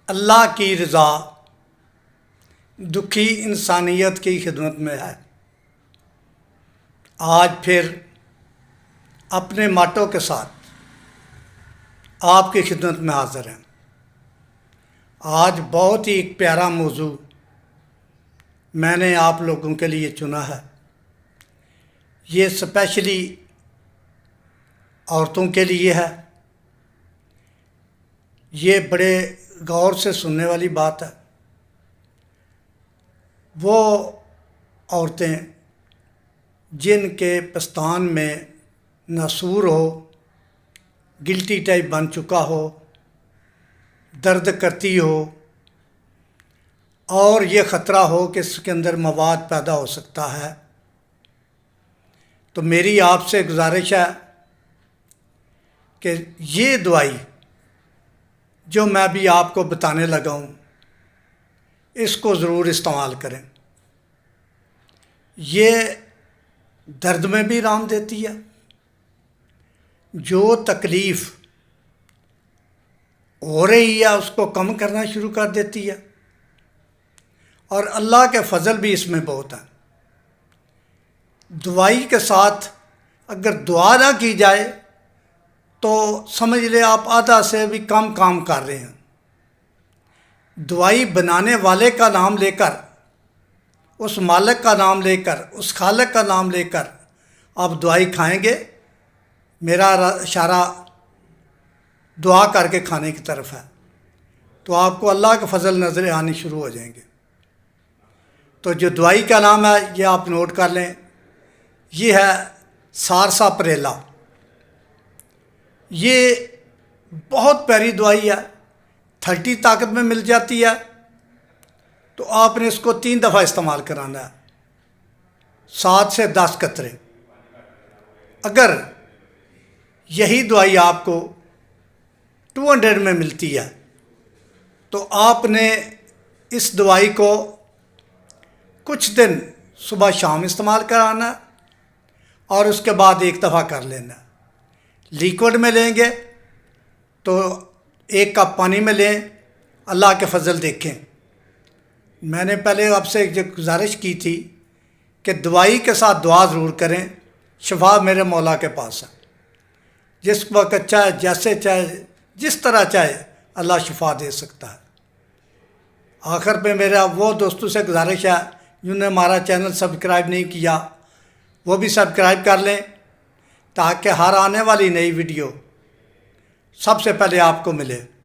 अल्लाह की रज़ा दुखी इंसानियत की खिदमत में है। आज फिर अपने माटो के साथ आपकी खिदमत में हाज़िर हैं। आज बहुत ही एक प्यारा मौजू मैंने आप लोगों के लिए चुना है। ये स्पेशली औरतों के लिए है। ये बड़े गौर से सुनने वाली बात है। वो औरतें जिनके पस्तान में नासूर हो, गिल्टी टाइप बन चुका हो, दर्द करती हो और ये ख़तरा हो कि इसके अंदर मवाद पैदा हो सकता है, तो मेरी आपसे गुजारिश है कि ये दवाई जो मैं भी आपको बताने लगा हूँ, इसको ज़रूर इस्तेमाल करें। ये दर्द में भी आराम देती है, जो तकलीफ़ हो रही है उसको कम करना शुरू कर देती है, और अल्लाह के फ़ज़ल भी इसमें बहुत है। दवाई के साथ अगर दुआ ना की जाए तो समझ ले आप आधा से भी कम काम कर रहे हैं। दवाई बनाने वाले का नाम लेकर, उस मालिक का नाम लेकर, उस खालिक का नाम लेकर आप दवाई खाएंगे, मेरा इशारा दुआ करके खाने की तरफ है, तो आपको अल्लाह के फ़ज़ल नज़र आने शुरू हो जाएंगे। तो जो दवाई का नाम है ये आप नोट कर लें। ये है सारसाप्रेला। ये बहुत प्यारी दवाई है, 30 ताकत में मिल जाती है। तो आपने इसको 3 दफ़ा इस्तेमाल कराना है, 7 से 10 कतरे। अगर यही दवाई आपको 200 में मिलती है तो आपने इस दवाई को कुछ दिन सुबह शाम इस्तेमाल कराना है और उसके बाद 1 दफ़ा कर लेना। लिक्विड में लेंगे तो 1 कप पानी में लें। अल्लाह के फ़ज़ल देखें। मैंने पहले आपसे एक गुजारिश की थी कि दवाई के साथ दुआ ज़रूर करें। शिफा मेरे मौला के पास है। जिस वक्त चाहे, जैसे चाहे, जिस तरह चाहे अल्लाह शिफा दे सकता है। आखिर में मेरा वो दोस्तों से गुजारिश है जिन्होंने हमारा चैनल सब्सक्राइब नहीं किया, वो भी सब्सक्राइब कर लें ताकि हर आने वाली नई वीडियो सबसे पहले आपको मिले।